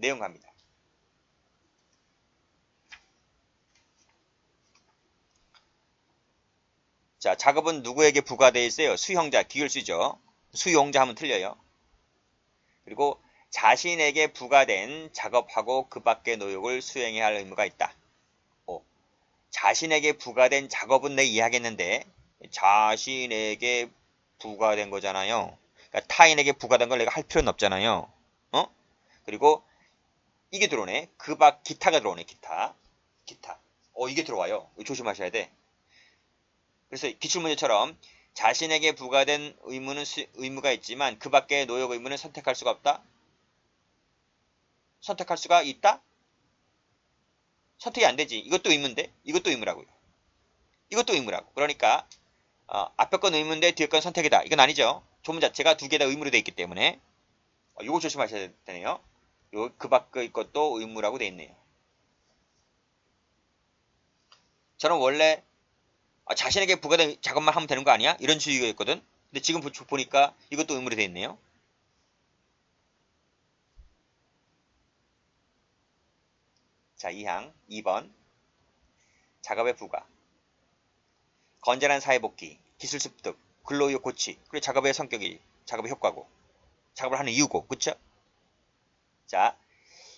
내용 갑니다. 자, 작업은 누구에게 부과되어 있어요? 수형자, 기울수죠. 수용자 하면 틀려요. 그리고 자신에게 부과된 작업하고 그 밖의 노역을 수행해야 할 의무가 있다. 자신에게 부과된 작업은 내 이해하겠는데 자신에게 부과된 거잖아요. 그러니까 타인에게 부과된 걸 내가 할 필요는 없잖아요. 그리고 이게 들어오네. 그 밖 기타가 들어오네. 기타. 이게 들어와요. 이거 조심하셔야 돼. 그래서 기출문제처럼 자신에게 부과된 의무가 있지만 그 밖의 노역 의무는 선택할 수가 없다. 선택할 수가 있다? 선택이 안 되지. 이것도 의무인데 이것도 의무라고요. 이것도 의무라고. 그러니까 앞에 건 의무인데 뒤에 건 선택이다. 이건 아니죠. 조문 자체가 두 개 다 의무로 되어 있기 때문에 이거 조심하셔야 되네요. 그 밖의 것도 의무라고 되어 있네요. 저는 원래 자신에게 부과된 작업만 하면 되는 거 아니야? 이런 주의였거든. 근데 지금 보니까 이것도 의무로 되어 있네요. 자, 2항 2번 작업의 부과 건전한 사회복귀, 기술 습득, 근로의욕 고취, 그리고 작업의 성격이 작업의 효과고 작업을 하는 이유고, 그쵸? 자,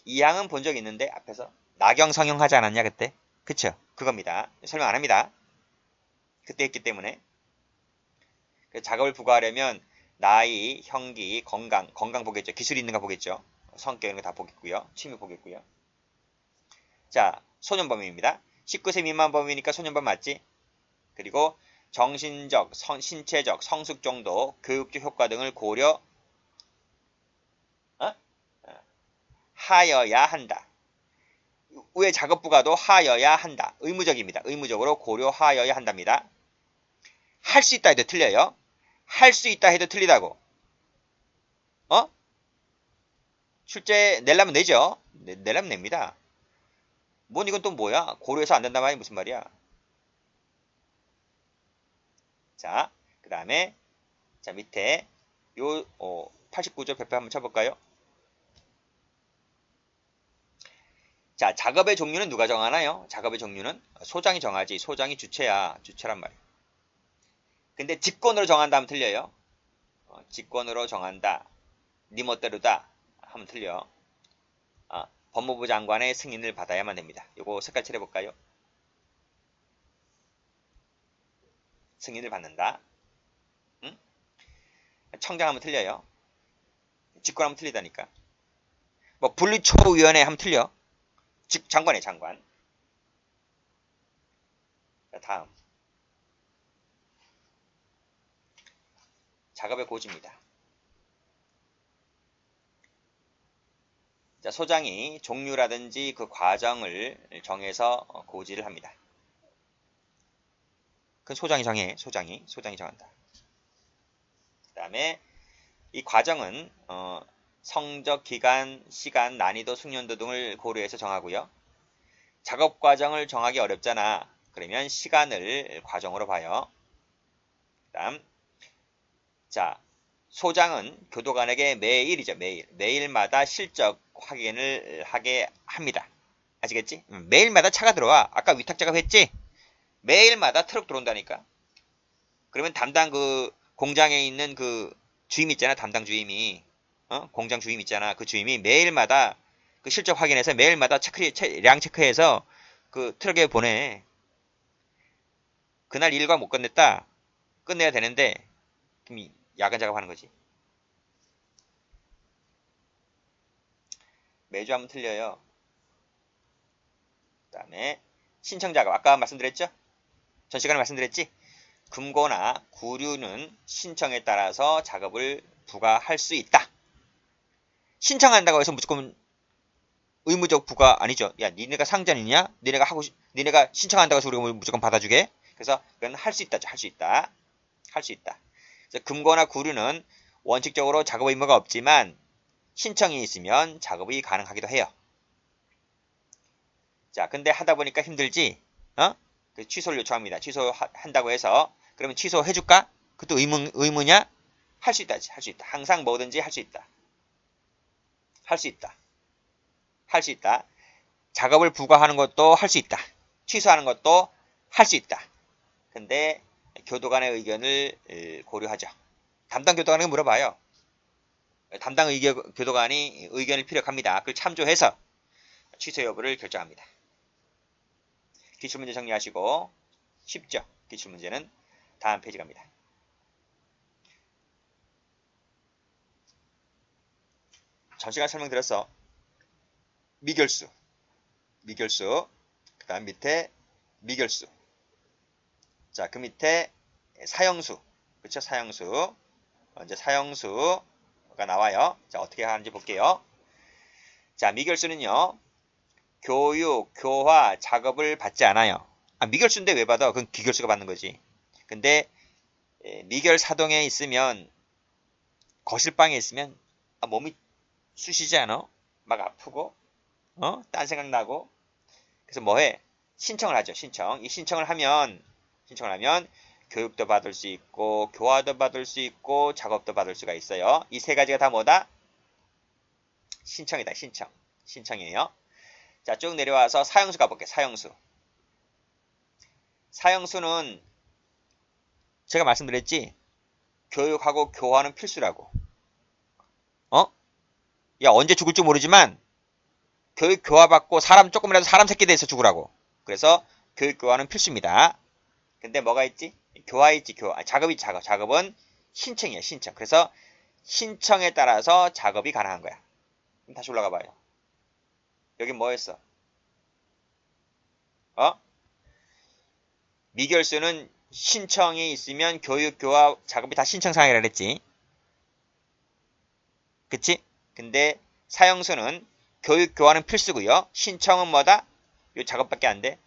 2항은 본 적 있는데 앞에서 나경성형 하지 않았냐 그때? 그쵸? 그겁니다. 설명 안 합니다. 그때 했기 때문에 작업을 부과하려면 나이, 형기, 건강 보겠죠. 기술이 있는가 보겠죠. 성격 이런 거 다 보겠고요. 취미 보겠고요. 자, 소년범입니다. 19세 미만 범이니까 소년범 맞지? 그리고 정신적, 신체적, 성숙 정도, 교육적 효과 등을 고려 하여야 한다. 위에 작업 부과도 하여야 한다. 의무적입니다. 의무적으로 고려하여야 한답니다. 할 수 있다 해도 틀려요. 할 수 있다 해도 틀리다고. 출제 내려면 내죠. 내려면 냅니다. 뭔 이건 또 뭐야? 고려해서 안 된다 말이 무슨 말이야? 자, 그 다음에 자 밑에 요 89조 별표 한번 쳐볼까요? 자, 작업의 종류는 누가 정하나요? 작업의 종류는 소장이 정하지. 소장이 주체야. 주체란 말이야. 근데 직권으로 정한다 하면 틀려요. 직권으로 정한다. 니 멋대로다 하면 틀려. 법무부 장관의 승인을 받아야만 됩니다. 요거 색깔 칠해볼까요? 승인을 받는다. 응? 청장하면 틀려요. 직권하면 틀리다니까. 뭐 분리초위원회 하면 틀려. 장관이에요, 장관. 자, 다음. 작업의 고지입니다. 자, 소장이 종류라든지 그 과정을 정해서 고지를 합니다. 그 소장이 정해. 소장이 정한다. 그 다음에 이 과정은 성적, 기간, 시간, 난이도, 숙련도 등을 고려해서 정하고요. 작업 과정을 정하기 어렵잖아. 그러면 시간을 과정으로 봐요. 그 다음 자, 소장은 교도관에게 매일이죠. 매일마다 실적 확인을 하게 합니다. 아시겠지? 매일마다 차가 들어와. 아까 위탁 작업했지? 매일마다 트럭 들어온다니까. 그러면 담당 그 공장에 있는 그 주임 있잖아. 담당 주임이. 공장 주임 있잖아. 그 주임이 매일마다 그 실적 확인해서 매일마다 량 체크해서 그 트럭에 보내. 그날 일과 못 끝냈다. 끝내야 되는데 그럼 야간 작업하는 거지. 매주 하면 틀려요. 그 다음에 신청 작업. 아까 말씀드렸죠? 전 시간에 말씀드렸지? 금고나 구류는 신청에 따라서 작업을 부과할 수 있다. 신청한다고 해서 무조건 의무적 부과 아니죠. 야, 니네가 상전이냐? 니네가 신청한다고 해서 우리가 무조건 받아주게? 그래서 그건 할 수 있다. 할 수 있다. 할 수 있다. 그래서 금고나 구류는 원칙적으로 작업 의무가 없지만 신청이 있으면 작업이 가능하기도 해요. 자, 근데 하다 보니까 힘들지? 그 취소를 요청합니다. 취소한다고 해서 그러면 취소해줄까? 그것도 의무냐? 할 수 있다. 할 수 있다. 항상 뭐든지 할 수 있다. 할 수 있다. 할 수 있다. 작업을 부과하는 것도 할 수 있다. 취소하는 것도 할 수 있다. 근데 교도관의 의견을 고려하죠. 담당 교도관에게 물어봐요. 담당 교도관이 의견을 피력합니다. 그걸 참조해서 취소 여부를 결정합니다. 기출문제 정리하시고 쉽죠? 기출문제는 다음 페이지 갑니다. 전시간 설명드렸어. 미결수, 그 다음 밑에 미결수. 자, 그 밑에 사형수, 그쵸? 사형수. 이제 사형수가 나와요. 자, 어떻게 하는지 볼게요. 자, 미결수는요, 교육, 교화, 작업을 받지 않아요. 미결수인데 왜 받아? 그건 기결수가 받는 거지. 근데 미결 사동에 있으면, 거실방에 있으면 몸이 쑤시지 않아? 막 아프고, 딴 생각 나고. 그래서 뭐해? 신청을 하죠. 신청. 이 신청을 하면 교육도 받을 수 있고, 교화도 받을 수 있고, 작업도 받을 수가 있어요. 이 세 가지가 다 뭐다? 신청이다. 신청. 신청이에요. 자, 쭉 내려와서 사형수 가볼게요. 사형수. 사형수는 제가 말씀드렸지? 교육하고 교화는 필수라고. 야, 언제 죽을지 모르지만 교육 교화 받고 조금이라도 사람 새끼 돼서 죽으라고. 그래서 교육 교화는 필수입니다. 근데 뭐가 있지? 교화 있지, 교화. 작업이 작업. 작업은 신청이에요, 신청. 그래서 신청에 따라서 작업이 가능한 거야. 그럼 다시 올라가 봐요. 여기 뭐 했어? 미결수는 신청이 있으면 교육, 교화, 작업이 다 신청사항이라 그랬지. 그치? 근데 사형수는 교육, 교화는 필수고요. 신청은 뭐다? 요 작업밖에 안 돼.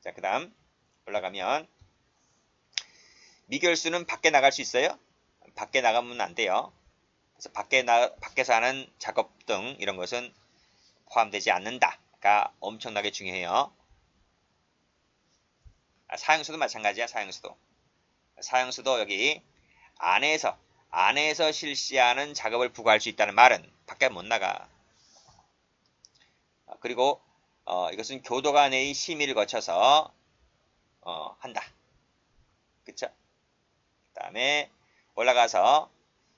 자, 그 다음 올라가면 미결수는 밖에 나갈 수 있어요? 밖에 나가면 안 돼요. 그래서 밖에서 하는 작업 등 이런 것은 포함되지 않는다가 엄청나게 중요해요. 사형수도 마찬가지야. 사형수도 여기 안에서 실시하는 작업을 부과할 수 있다는 말은 밖에 못 나가. 그리고 이것은 교도관의 심의를 거쳐서 한다. 그쵸? 그 다음에 올라가서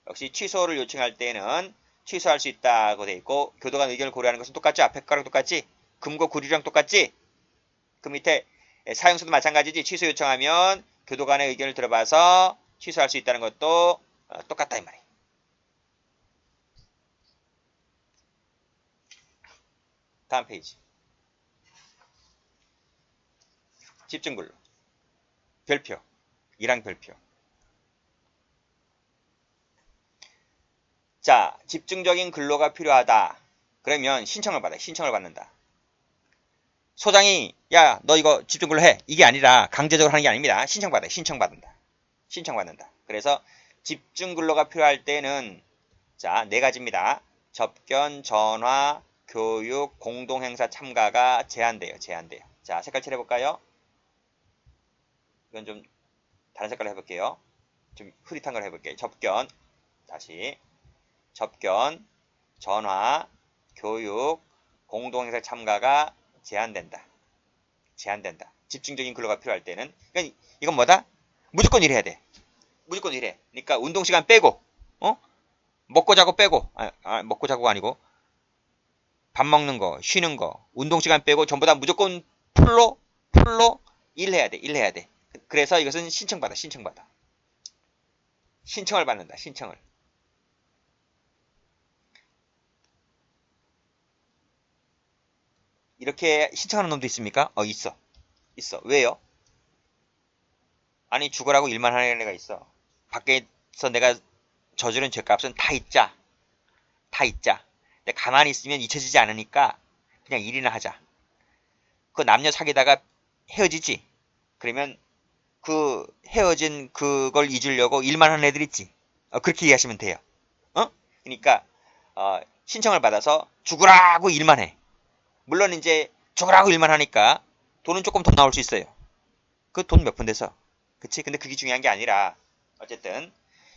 역시 취소를 요청할 때는 취소할 수 있다고 돼 있고, 교도관 의견을 고려하는 것은 똑같지? 앞에 거랑 똑같지? 금고 구리랑 똑같지? 그 밑에 사형수도 마찬가지지. 취소 요청하면 교도관의 의견을 들어봐서 취소할 수 있다는 것도 똑같다 이 말이에요. 다음 페이지. 집중근로. 별표. 1항 별표. 자, 집중적인 근로가 필요하다. 그러면 신청을 받아. 신청을 받는다. 소장이 야, 너 이거 집중근로 해. 이게 아니라 강제적으로 하는 게 아닙니다. 신청받아. 신청받는다. 신청받는다. 그래서 집중근로가 필요할 때는 자, 네 가지입니다. 접견, 전화, 교육, 공동행사 참가가 제한돼요. 제한돼요. 자, 색깔 칠해볼까요? 이건 좀 다른 색깔로 해볼게요. 좀 흐릿한 걸 해볼게요. 접견, 다시 접견, 전화, 교육, 공동행사 참가가 제한된다. 제한된다. 집중적인 근로가 필요할 때는. 그러니까 이건 뭐다? 무조건 일해야 돼. 무조건 일해. 그러니까 운동시간 빼고, 먹고 자고 빼고, 먹고 자고가 아니고, 밥 먹는 거, 쉬는 거, 운동시간 빼고 전부 다 무조건 풀로 일해야 돼. 일해야 돼. 그래서 이것은 신청받아. 신청받아. 신청을 받는다. 신청을. 이렇게 신청하는 놈도 있습니까? 있어. 있어. 왜요? 아니, 죽으라고 일만 하는 애가 있어. 밖에서 내가 저지른 죄값은 다 잊자. 다 잊자. 근데 가만히 있으면 잊혀지지 않으니까 그냥 일이나 하자. 그 남녀 사귀다가 헤어지지. 그러면 그 헤어진 그걸 잊으려고 일만 하는 애들 있지. 그렇게 이해하시면 돼요. 그러니까 신청을 받아서 죽으라고 일만 해. 물론 이제 죽으라고 일만 하니까 돈은 조금 더 나올 수 있어요. 그 돈 몇 푼 돼서. 그치? 근데 그게 중요한 게 아니라 어쨌든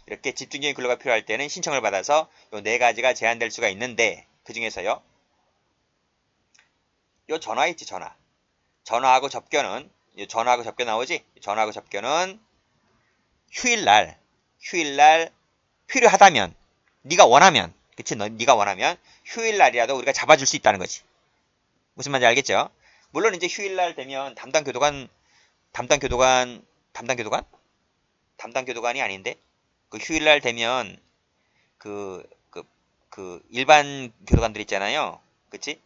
이렇게 집중적인 근로가 필요할 때는 신청을 받아서 요 4가지가 제한될 수가 있는데 그 중에서요. 요 전화 있지, 전화. 전화하고 접견은 전화하고 접견 나오지? 전화하고 접견은 휴일날 필요하다면 네가 원하면 그치? 네가 원하면 휴일날이라도 우리가 잡아줄 수 있다는 거지. 무슨 말인지 알겠죠? 물론 이제 휴일날 되면 담당 교도관이 아닌데 그 휴일날 되면 그, 그, 그 일반 교도관들 있잖아요. 그치?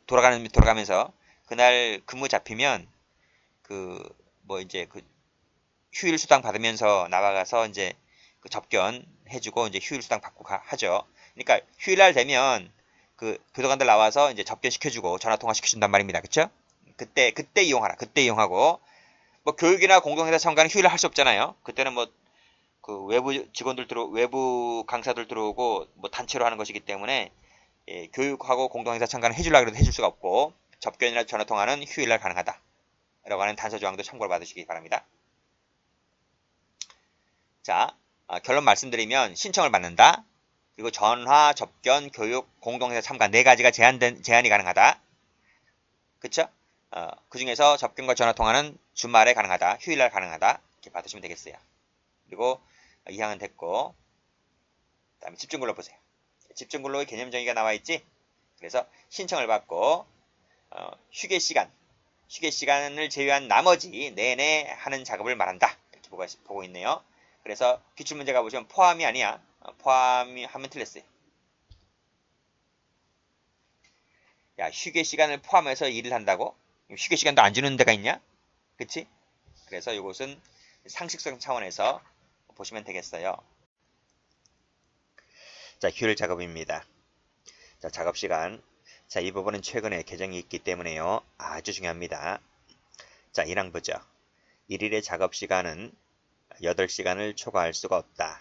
돌아가면서 그날 근무 잡히면 뭐 이제 휴일 수당 받으면서 나가서 이제 접견 해주고 이제 휴일 수당 받고 하죠. 그러니까 휴일날 되면 교도관들 나와서 이제 접견 시켜주고 전화 통화 시켜준단 말입니다. 그쵸? 그때 이용하라. 그때 이용하고 뭐 교육이나 공동회사 참가는 휴일날 할 수 없잖아요. 그때는 뭐 외부 강사들 들어오고 뭐 단체로 하는 것이기 때문에 교육하고 공동행사 참가는 해주려고 해도 해줄 수가 없고 접견이나 전화통화는 휴일날 가능하다 라고 하는 단서조항도 참고를 받으시기 바랍니다. 자, 결론 말씀드리면 신청을 받는다. 그리고 전화, 접견, 교육, 공동행사 참가 4가지가 제한이 가능하다. 그쵸? 그 중에서 접견과 전화통화는 주말에 가능하다. 휴일날 가능하다. 이렇게 받으시면 되겠어요. 그리고 2항은 됐고 그 다음에 집중근로 보세요. 집중근로의 개념 정의가 나와 있지? 그래서 신청을 받고 휴게 시간을 제외한 나머지 내내 하는 작업을 말한다. 이렇게 보고 있네요. 그래서 기출문제가 보시면 포함이 아니야. 포함이 하면 틀렸어요. 야, 휴게 시간을 포함해서 일을 한다고? 휴게 시간도 안 주는 데가 있냐? 그치? 그래서 이것은 상식성 차원에서 보시면 되겠어요. 자, 휴일 작업입니다. 자, 작업시간. 자, 이 부분은 최근에 개정이 있기 때문에요. 아주 중요합니다. 자, 1항 보죠. 1일의 작업시간은 8시간을 초과할 수가 없다.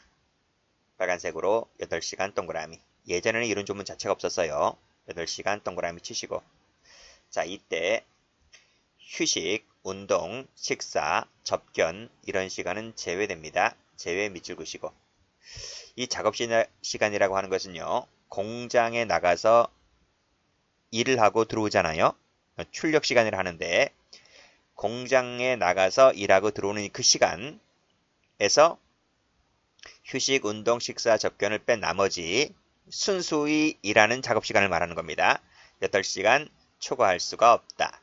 빨간색으로 8시간 동그라미. 예전에는 이런 조문 자체가 없었어요. 8시간 동그라미 치시고. 자, 이때 휴식, 운동, 식사, 접견 이런 시간은 제외됩니다. 제외 밑줄 그시고. 이 작업시간이라고 하는 것은요. 공장에 나가서 일을 하고 들어오잖아요. 출력 시간이라 하는데 공장에 나가서 일하고 들어오는 그 시간에서 휴식, 운동, 식사, 접견을 뺀 나머지 순수히 일하는 작업시간을 말하는 겁니다. 8시간 초과할 수가 없다.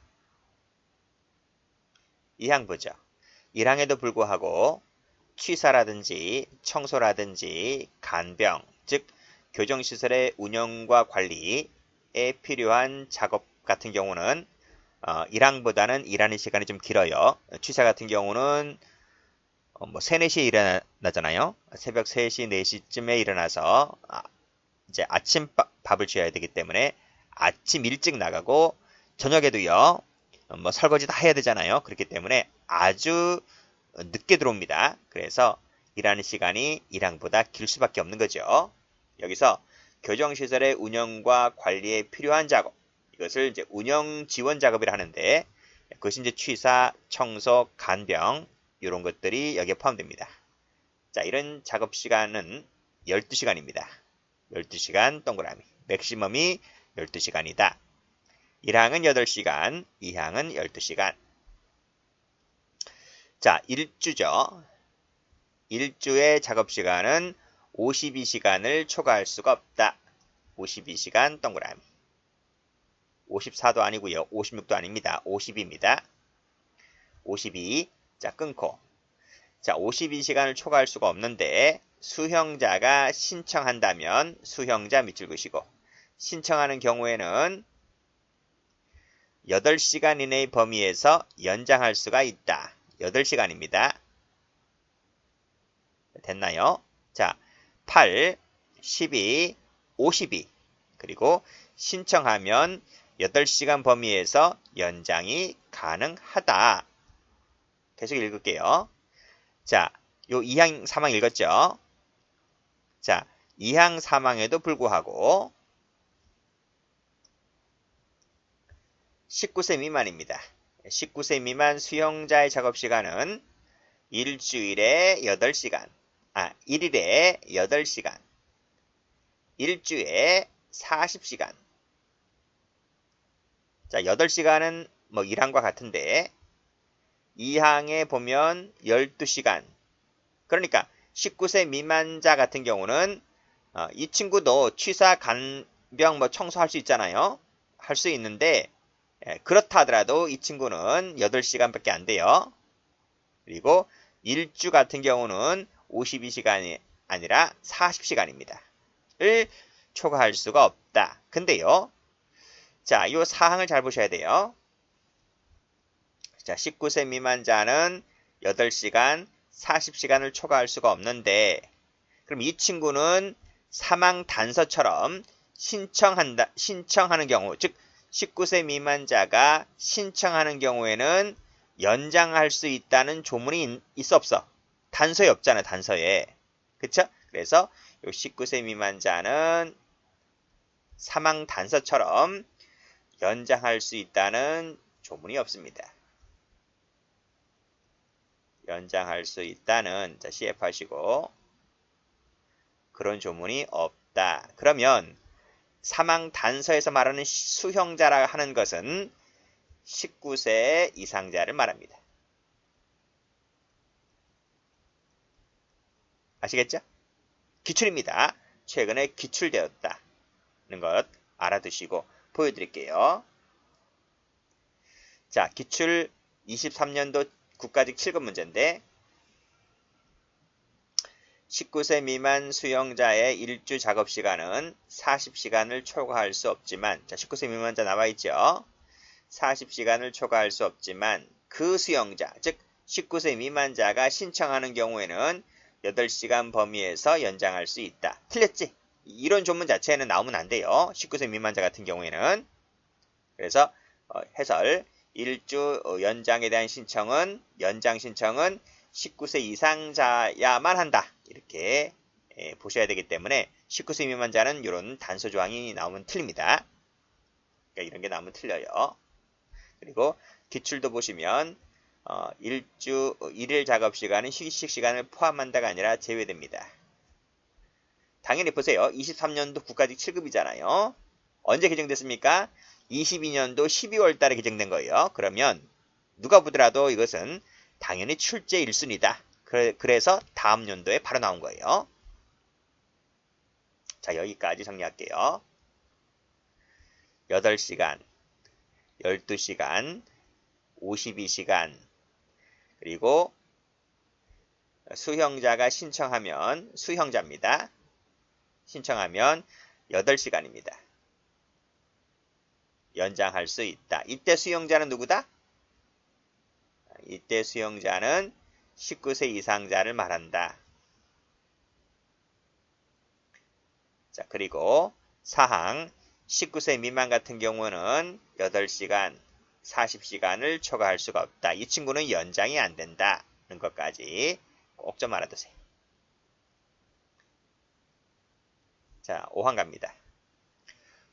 2항 보죠. 1항에도 불구하고 취사라든지 청소라든지 간병, 즉 교정시설의 운영과 관리에 필요한 작업 같은 경우는 1항보다는 일하는 시간이 좀 길어요. 취사 같은 경우는 뭐 3, 4시에 일어나잖아요. 새벽 3시, 4시쯤에 일어나서 이제 아침밥을 줘야 되기 때문에 아침 일찍 나가고 저녁에도요. 뭐 설거지 다 해야 되잖아요. 그렇기 때문에 아주 늦게 들어옵니다. 그래서 일하는 시간이 1항보다 길 수밖에 없는 거죠. 여기서 교정시설의 운영과 관리에 필요한 작업, 이것을 이제 운영 지원 작업이라 하는데 그것이 이제 취사, 청소, 간병 이런 것들이 여기에 포함됩니다. 자, 이런 작업 시간은 12시간입니다. 12시간 동그라미. 맥시멈이 12시간이다. 1항은 8시간, 2항은 12시간. 자, 일주죠. 일주의 작업시간은 52시간을 초과할 수가 없다. 52시간 동그라미. 54도 아니고요. 56도 아닙니다. 50입니다. 52. 자, 끊고. 자, 52시간을 초과할 수가 없는데 수형자가 신청한다면 수형자 밑줄 그시고 신청하는 경우에는 8시간 이내의 범위에서 연장할 수가 있다. 8시간입니다. 됐나요? 자, 8, 12, 52 그리고 신청하면 8시간 범위에서 연장이 가능하다. 계속 읽을게요. 자, 요 2항, 3항 읽었죠? 자, 2항, 3항에도 불구하고 19세 미만입니다. 19세 미만 수용자의 작업시간은 일주일에 8시간, 1일에 8시간, 일주에 40시간. 자, 8시간은 뭐 1항과 같은데 2항에 보면 12시간. 그러니까 19세 미만자 같은 경우는 이 친구도 취사, 간병, 뭐 청소할 수 있잖아요. 할 수 있는데 그렇다 하더라도 이 친구는 8시간밖에 안 돼요. 그리고 일주 같은 경우는 52시간이 아니라 40시간입니다. 을 초과할 수가 없다. 근데요. 자, 이 사항을 잘 보셔야 돼요. 자, 19세 미만자는 8시간, 40시간을 초과할 수가 없는데 그럼 이 친구는 사망 단서처럼 신청하는 경우, 즉 19세 미만자가 신청하는 경우에는 연장할 수 있다는 조문이 있어 없어? 단서에 없잖아, 단서에. 그쵸? 그래서 이 19세 미만자는 사망 단서처럼 연장할 수 있다는 조문이 없습니다. 연장할 수 있다는, 자, CF 하시고, 그런 조문이 없다. 그러면 사망 단서에서 말하는 수형자라 하는 것은 19세 이상자를 말합니다. 아시겠죠? 기출입니다. 최근에 기출되었다는 것 알아두시고 보여드릴게요. 자, 기출 23년도 국가직 7급 문제인데 19세 미만 수용자의 일주 작업시간은 40시간을 초과할 수 없지만, 자, 19세 미만자 나와있죠? 40시간을 초과할 수 없지만 그 수용자, 즉 19세 미만자가 신청하는 경우에는 8시간 범위에서 연장할 수 있다. 틀렸지? 이런 조문 자체는 나오면 안 돼요. 19세 미만자 같은 경우에는. 그래서 해설, 일주 연장에 대한 연장 신청은 19세 이상자야만 한다. 이렇게 보셔야 되기 때문에 19세 미만자는 이런 단서 조항이 나오면 틀립니다. 그러니까 이런 게 나오면 틀려요. 그리고 기출도 보시면 일일 작업시간은 휴식 시간을 포함한다가 아니라 제외됩니다. 당연히 보세요. 23년도 국가직 7급이잖아요. 언제 개정됐습니까? 22년도 12월 달에 개정된 거예요. 그러면 누가 보더라도 이것은 당연히 출제 1순위다. 그래서 다음 연도에 바로 나온 거예요. 자, 여기까지 정리할게요. 8시간, 12시간, 52시간, 그리고 수형자가 신청하면, 수형자입니다. 신청하면 8시간입니다. 연장할 수 있다. 이때 수용자는 누구다? 이때 수용자는 19세 이상자를 말한다. 자, 그리고 사항 19세 미만 같은 경우는 8시간, 40시간을 초과할 수가 없다. 이 친구는 연장이 안 된다는 것까지 꼭 좀 알아두세요. 자, 5항 갑니다.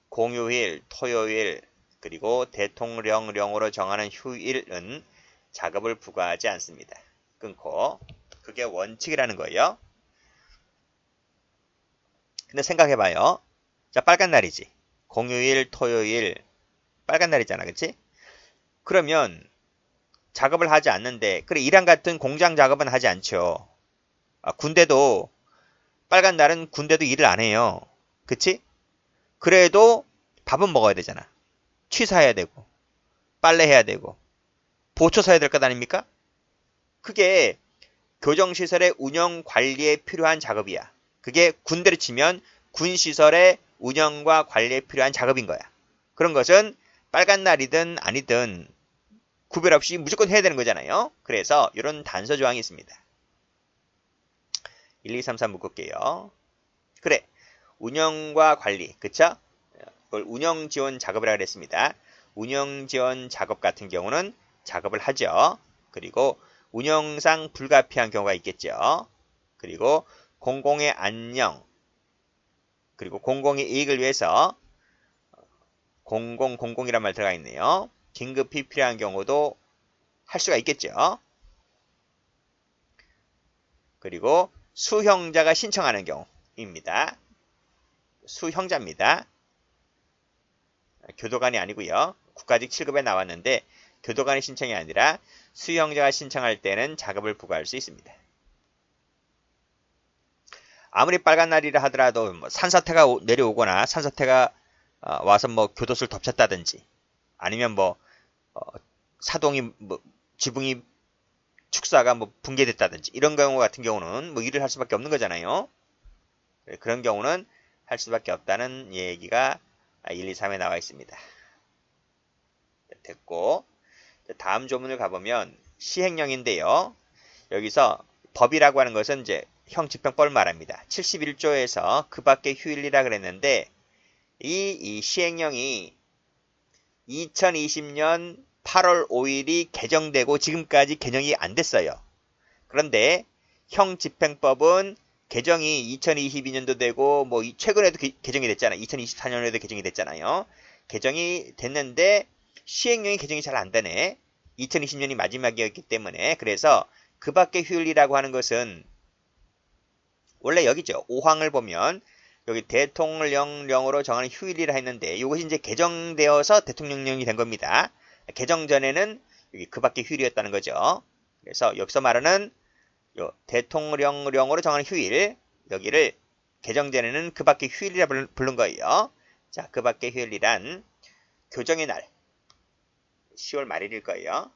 공휴일, 토요일, 그리고 대통령령으로 정하는 휴일은 작업을 부과하지 않습니다. 끊고. 그게 원칙이라는 거예요. 근데 생각해봐요. 자, 빨간 날이지. 공휴일, 토요일, 빨간 날이잖아. 그치? 그러면 작업을 하지 않는데, 그래, 이랑 같은 공장 작업은 하지 않죠. 군대도, 빨간 날은 군대도 일을 안 해요. 그치? 그래도 밥은 먹어야 되잖아. 취사해야 되고, 빨래해야 되고, 보초 사야 될 것 아닙니까? 그게 교정시설의 운영 관리에 필요한 작업이야. 그게 군대로 치면 군시설의 운영과 관리에 필요한 작업인 거야. 그런 것은 빨간 날이든 아니든 구별 없이 무조건 해야 되는 거잖아요. 그래서 이런 단서 조항이 있습니다. 1, 2, 3, 4 묶을게요. 그래, 운영과 관리, 그쵸? 그걸 운영 지원 작업이라고 그랬습니다. 운영 지원 작업 같은 경우는 작업을 하죠. 그리고 운영상 불가피한 경우가 있겠죠. 그리고 공공의 안녕, 그리고 공공의 이익을 위해서 공공이란 말 들어가 있네요. 긴급히 필요한 경우도 할 수가 있겠죠. 그리고 수형자가 신청하는 경우입니다. 수형자입니다. 교도관이 아니고요. 국가직 7급에 나왔는데 교도관의 신청이 아니라 수형자가 신청할 때는 자급을 부과할 수 있습니다. 아무리 빨간 날이라 하더라도 뭐 산사태가 내려오거나 산사태가 와서 뭐 교도소를 덮쳤다든지 아니면 뭐 사동이 뭐 지붕이 축사가 뭐 붕괴됐다든지 이런 경우 같은 경우는 뭐 일을 할 수밖에 없는 거잖아요. 그런 경우는 할 수밖에 없다는 얘기가 1, 2, 3에 나와 있습니다. 됐고 다음 조문을 가보면 시행령인데요. 여기서 법이라고 하는 것은 이제 형집행법을 말합니다. 71조에서 그 밖의 휴일이라 그랬는데 이 시행령이 2020년 8월 5일이 개정되고 지금까지 개정이 안 됐어요. 그런데 형집행법은 개정이 2022년도 되고 뭐 최근에도 개정이 됐잖아요. 2024년에도 개정이 됐잖아요. 개정이 됐는데 시행령이 개정이 잘 안 되네. 2020년이 마지막이었기 때문에 그래서 그 밖의 휴일이라고 하는 것은 원래 여기죠. 5항을 보면 여기 대통령령으로 정하는 휴일이라 했는데 이것이 이제 개정되어서 대통령령이 된 겁니다. 개정 전에는 여기 그 밖의 휴일이었다는 거죠. 그래서 여기서 말하는 요 대통령령으로 정하는 휴일 여기를 개정 전에는 그 밖의 휴일이라 부른 거예요. 자, 그 밖의 휴일이란 교정의 날 10월 말일일 거예요.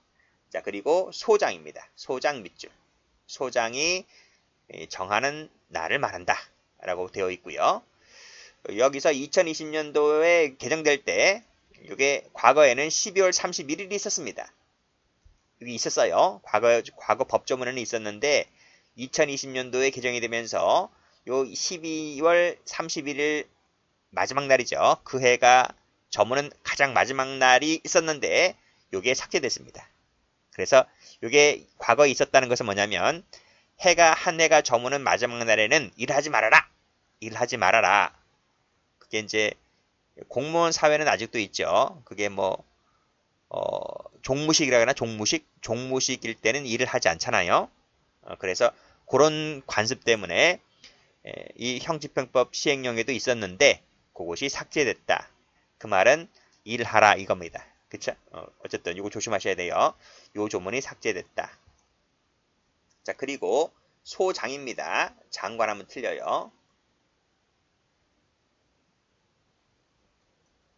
자, 그리고 소장입니다. 소장 밑줄. 소장이 정하는 날을 말한다 라고 되어 있고요. 여기서 2020년도에 개정될 때 이게 과거에는 12월 31일이 있었습니다. 여기 있었어요. 과거 법조문에는 있었는데 2020년도에 개정이 되면서 요 12월 31일 마지막 날이죠. 그 해가 저문은 가장 마지막 날이 있었는데 요게 삭제됐습니다. 그래서 요게 과거에 있었다는 것은 뭐냐면 한 해가 저무는 마지막 날에는 일하지 말아라. 일하지 말아라. 그게 이제 공무원 사회는 아직도 있죠. 그게 뭐 종무식이라 하나 종무식일 때는 일을 하지 않잖아요. 그래서 그런 관습 때문에 이 형집행법 시행령에도 있었는데 그것이 삭제됐다. 그 말은 일하라 이겁니다. 그쵸? 어쨌든 이거 조심하셔야 돼요. 요 조문이 삭제됐다. 자, 그리고 소장입니다. 장관하면 틀려요.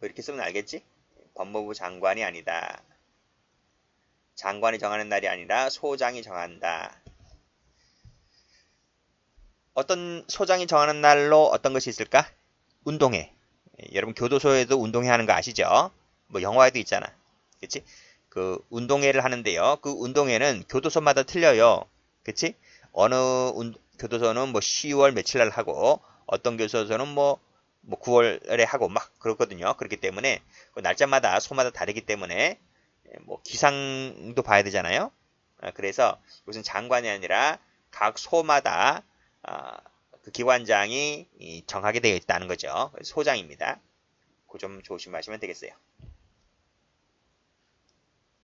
이렇게 쓰면 알겠지? 법무부 장관이 아니다. 장관이 정하는 날이 아니라 소장이 정한다. 어떤 소장이 정하는 날로 어떤 것이 있을까? 운동회. 여러분 교도소에도 운동회 하는 거 아시죠? 뭐 영화에도 있잖아. 그치? 그 운동회를 하는데요. 그 운동회는 교도소마다 틀려요. 그치? 어느 교도소는 뭐 10월 며칠 날 하고 어떤 교도소는 뭐 9월에 하고 막 그렇거든요. 그렇기 때문에 그 날짜마다 소마다 다르기 때문에 뭐 기상도 봐야 되잖아요. 그래서 이것은 장관이 아니라 각 소마다 그 기관장이 정하게 되어 있다는 거죠. 소장입니다. 그 점 조심하시면 되겠어요.